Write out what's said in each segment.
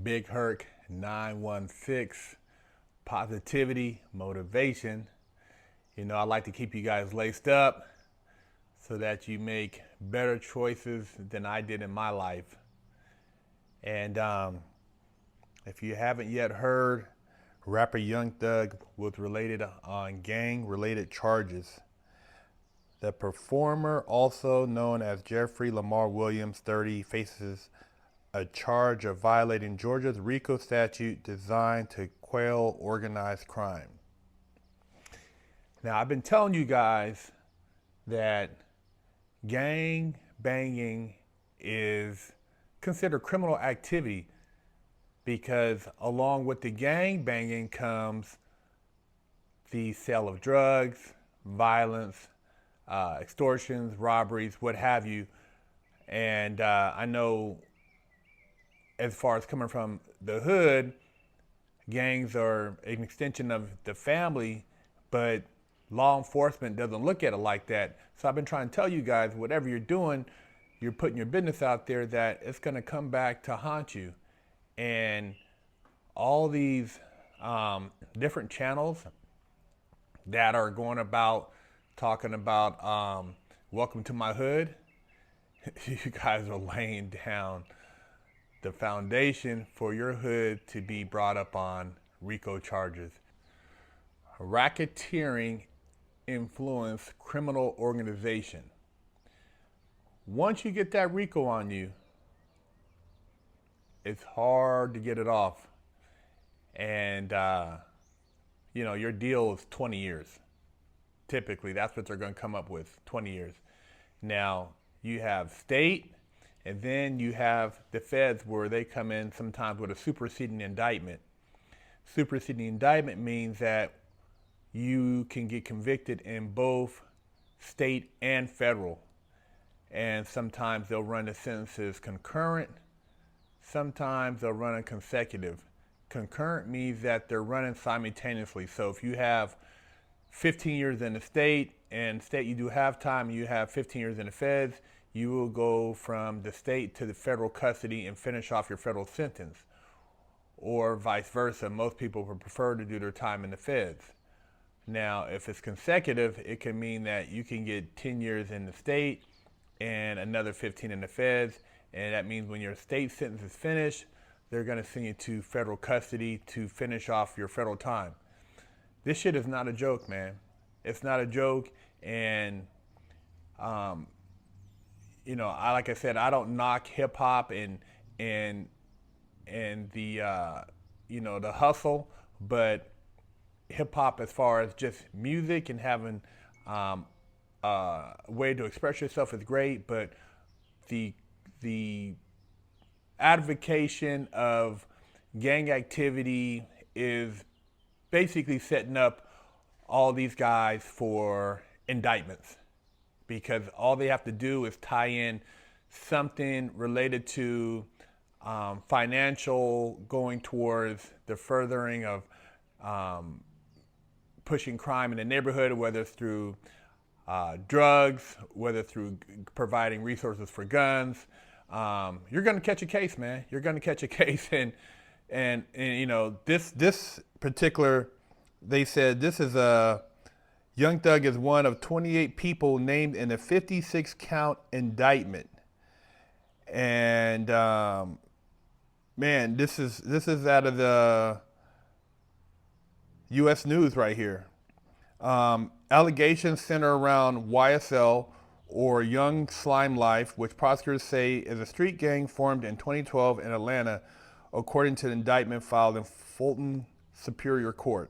Big Herc916, positivity, motivation. I like to keep you guys laced up so that you make better choices than I did in my life. And if you haven't yet heard, rapper Young Thug was related on gang-related charges. The performer, also known as Jeffrey Lamar Williams, 30, faces a charge of violating Georgia's Rico statute designed to quell organized crime. Now, I've been telling you guys that gang banging is considered criminal activity because along with the gang banging comes the sale of drugs, violence, extortions, robberies, what have you. And I know as far as coming from the hood, gangs are an extension of the family, but law enforcement doesn't look at it like that. So I've been trying to tell you guys, whatever you're doing, you're putting your business out there that it's going to come back to haunt you. And all these different channels that are going about talking about welcome to my hood, you guys are laying down the foundation for your hood to be brought up on Rico charges. Racketeering influence criminal organization. Once you get that Rico on you, it's hard to get it off. And, your deal is 20 years. Typically, that's what they're going to come up with, 20 years. Now, you have state, and then you have the feds where they come in sometimes with a superseding indictment. Superseding indictment means that you can get convicted in both state and federal. And sometimes they'll run the sentences concurrent. Sometimes they'll run it consecutive. Concurrent means that they're running simultaneously. So if you have 15 years in the state, and state you do half time, and you have 15 years in the feds, you will go from the state to the federal custody and finish off your federal sentence. Or vice versa. Most people would prefer to do their time in the feds. Now, if it's consecutive, it can mean that you can get 10 years in the state and another 15 in the feds. And that means when your state sentence is finished, they're going to send you to federal custody to finish off your federal time. This shit is not a joke, man. It's not a joke. And, like I said, I don't knock hip hop and the, the hustle, but hip hop as far as just music and having a way to express yourself is great, but the advocation of gang activity is basically setting up all these guys for indictments, because all they have to do is tie in something related to financial going towards the furthering of pushing crime in the neighborhood, whether it's through drugs, whether through providing resources for guns. You're going to catch a case, man. You're going to catch a case. And this particular, they said this is Young Thug is one of 28 people named in a 56 count indictment. And man, this is out of the U.S. News right here. Allegations center around YSL, or Young Slime Life, which prosecutors say is a street gang formed in 2012 in Atlanta, according to the indictment filed in Fulton Superior Court.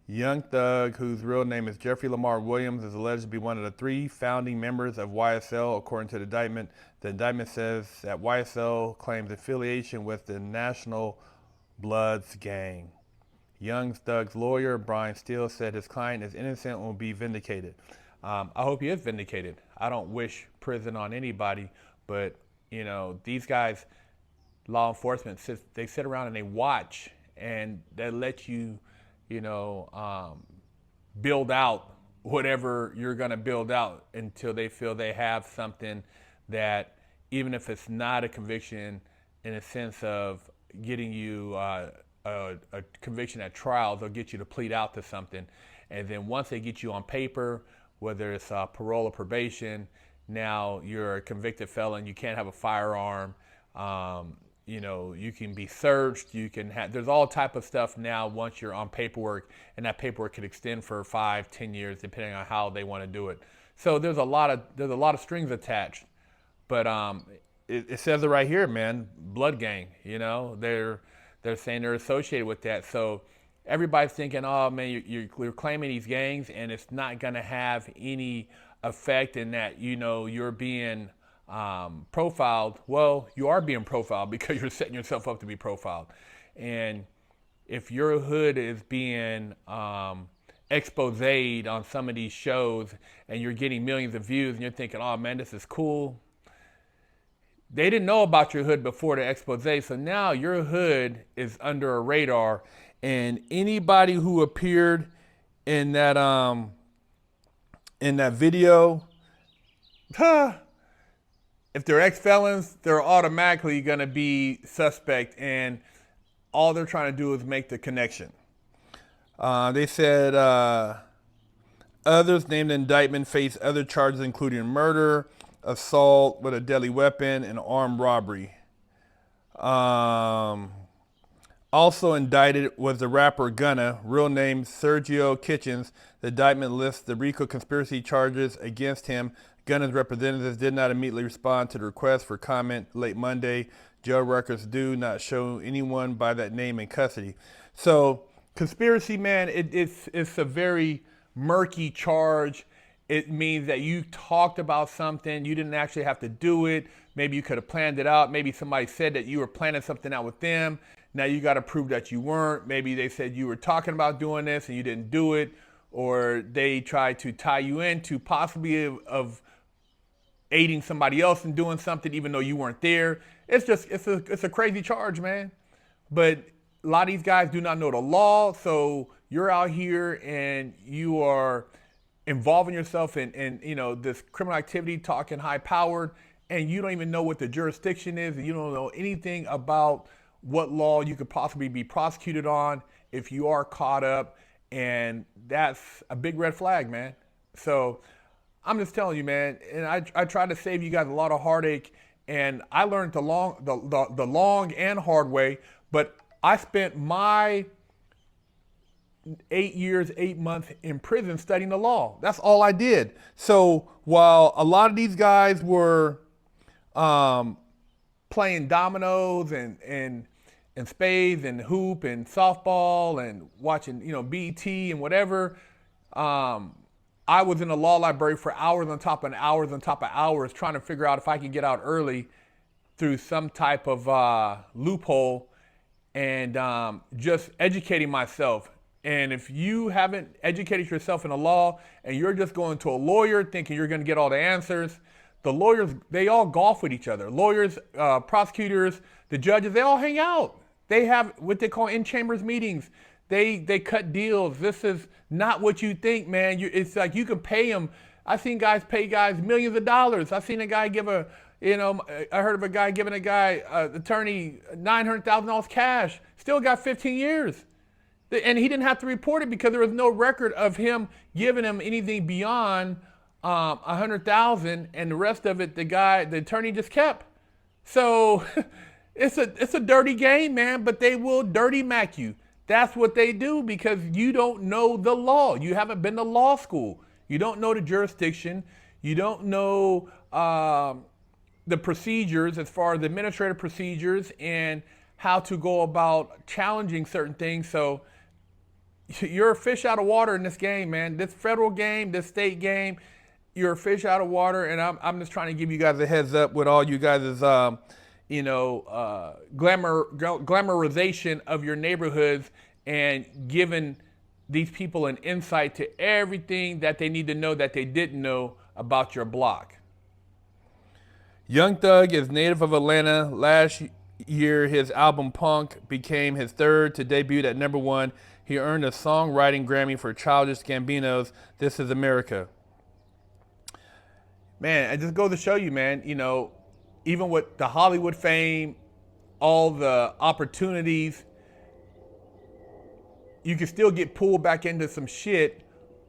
Young Thug, whose real name is Jeffrey Lamar Williams, is alleged to be one of the 3 founding members of YSL, according to the indictment. The indictment says that YSL claims affiliation with the National Bloods gang. Young Thug's lawyer, Brian Steele, said his client is innocent and will be vindicated. I hope he is vindicated. I don't wish prison on anybody, but these guys, law enforcement, they sit around and they watch, and they let you, build out whatever you're going to build out until they feel they have something that, even if it's not a conviction in a sense of getting you a conviction at trial. They'll get you to plead out to something, and then once they get you on paper, whether it's parole or probation, now you're a convicted felon. You can't have a firearm. You can be searched. You can have. There's all type of stuff now once you're on paperwork, and that paperwork could extend for 5, 10 years depending on how they want to do it. So there's a lot of strings attached, but it says it right here, man. Blood gang. They're saying they're associated with that. So everybody's thinking, oh man, you're claiming these gangs, and it's not gonna have any effect in that you're being profiled. Well, you are being profiled because you're setting yourself up to be profiled. And if your hood is being exposed on some of these shows and you're getting millions of views and you're thinking, oh man, this is cool. They didn't know about your hood before the expose, so now your hood is under a radar, and anybody who appeared in that video, if they're ex-felons, they're automatically going to be suspect, and all they're trying to do is make the connection. They said others named in indictment face other charges including murder, assault with a deadly weapon, and armed robbery. Also indicted was the rapper Gunna, real name Sergio Kitchens. The indictment lists the Rico conspiracy charges against him. Gunna's representatives did not immediately respond to the request for comment late Monday. Jail records do not show anyone by that name in custody. So conspiracy, man, it's a very murky charge. It means that you talked about something, you didn't actually have to do it. Maybe you could have planned it out. Maybe somebody said that you were planning something out with them. Now you got to prove that you weren't. Maybe they said you were talking about doing this and you didn't do it, or they tried to tie you into possibly of aiding somebody else in doing something even though you weren't there. It's a crazy charge, man. But a lot of these guys do not know the law, so you're out here and you are involving yourself in this criminal activity, talking high powered, and you don't even know what the jurisdiction is, and you don't know anything about what law you could possibly be prosecuted on if you are caught up, and that's a big red flag, man. So I'm just telling you, man, and I tried to save you guys a lot of heartache, and I learned the long and hard way, but I spent my 8 years, 8 months in prison studying the law. That's all I did. So while a lot of these guys were playing dominoes and spades and hoop and softball and watching BET and whatever, I was in the law library for hours on top of hours on top of hours trying to figure out if I could get out early through some type of loophole, and just educating myself. And if you haven't educated yourself in the law and you're just going to a lawyer thinking you're going to get all the answers, the lawyers, they all golf with each other. Lawyers, prosecutors, the judges, they all hang out. They have what they call in-chambers meetings. They cut deals. This is not what you think, man. It's like you can pay them. I've seen guys pay guys millions of dollars. I've seen a guy give I heard of a guy giving a guy, attorney, $900,000 cash. Still got 15 years. And he didn't have to report it because there was no record of him giving him anything beyond 100,000, and the rest of it, the attorney just kept. So it's a dirty game, man. But they will dirty mac you. That's what they do because you don't know the law. You haven't been to law school. You don't know the jurisdiction. You don't know the procedures as far as administrative procedures and how to go about challenging certain things. So you're a fish out of water in this game, man. This federal game, this state game, you're a fish out of water. And I'm just trying to give you guys a heads up with all you guys' glamorization of your neighborhoods and giving these people an insight to everything that they need to know that they didn't know about your block. Young Thug is native of Atlanta. Last year, his album Punk became his third to debut at #1. He earned a songwriting Grammy for Childish Gambino's This Is America. Man, I just go to show you, man, even with the Hollywood fame, all the opportunities, you can still get pulled back into some shit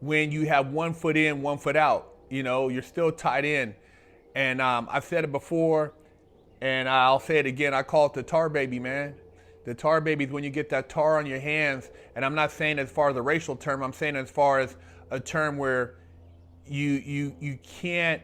when you have 1 foot in, 1 foot out. You know, you're still tied in. And I've said it before, and I'll say it again. I call it the tar baby, man. The tar baby is when you get that tar on your hands. And I'm not saying as far as a racial term. I'm saying as far as a term where you can't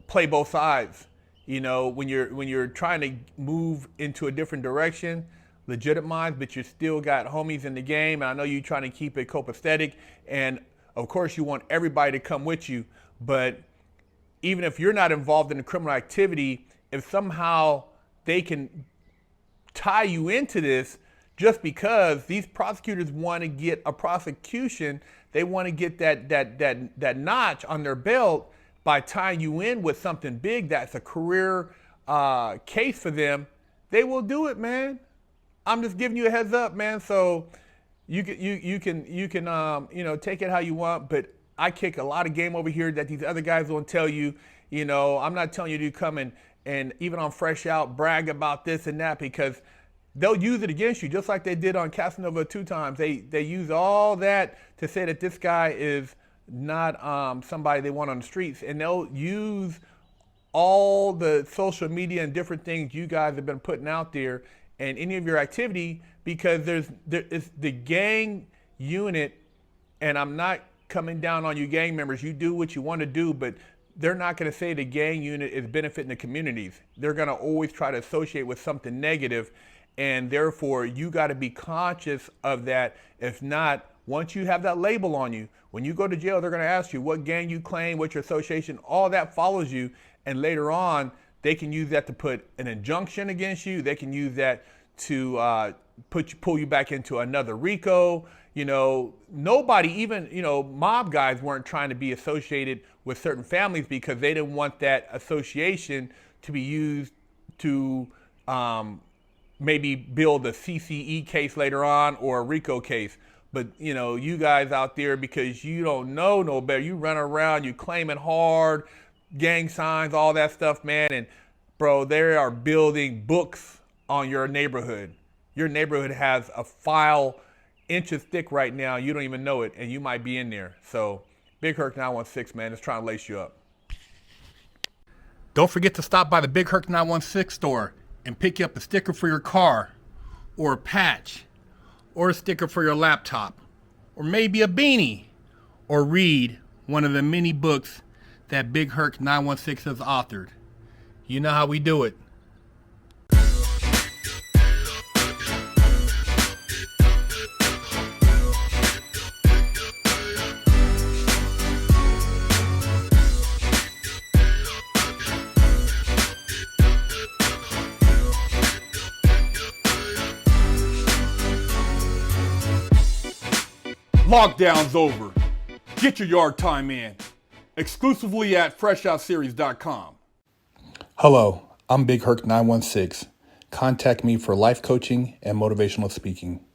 play both sides. You know, when you're trying to move into a different direction, legitimize, but you still got homies in the game. And I know you're trying to keep it copacetic. And of course, you want everybody to come with you. But even if you're not involved in the criminal activity, if somehow they can tie you into this just because these prosecutors want to get a prosecution, they want to get that notch on their belt by tying you in with something big that's a career case for them, they will do it, man. I'm just giving you a heads up, man. So you can take it how you want, but I kick a lot of game over here that these other guys won't tell you. You know, I'm not telling you to come and even on Fresh Out brag about this and that, because they'll use it against you, just like they did on Casanova 2 times. They use all that to say that this guy is not somebody they want on the streets, and they'll use all the social media and different things you guys have been putting out there and any of your activity, because it's the gang unit. And I'm not coming down on you gang members. You do what you want to do, but they're not going to say the gang unit is benefiting the communities. They're going to always try to associate with something negative, and therefore you got to be conscious of that. If not, once you have that label on you, when you go to jail, they're going to ask you what gang you claim, what's your association. All that follows you, and later on they can use that to put an injunction against you. They can use that to pull you back into another Rico. You know, nobody, even, mob guys weren't trying to be associated with certain families because they didn't want that association to be used to maybe build a CCE case later on or a Rico case. But, you guys out there, because you don't know no better, you run around, you claiming hard, gang signs, all that stuff, man. And, bro, they are building books on your neighborhood. Your neighborhood has a file inches thick right now. You don't even know it, and you might be in there. So Big Herc916, man, is trying to lace you up. Don't forget to stop by the Big Herc916 store and pick you up a sticker for your car, or a patch, or a sticker for your laptop, or maybe a beanie, or read one of the many books that Big Herc916 has authored. You know how we do it. Lockdown's over. Get your yard time in. Exclusively at FreshOutSeries.com. Hello, I'm Big Herc916. Contact me for life coaching and motivational speaking.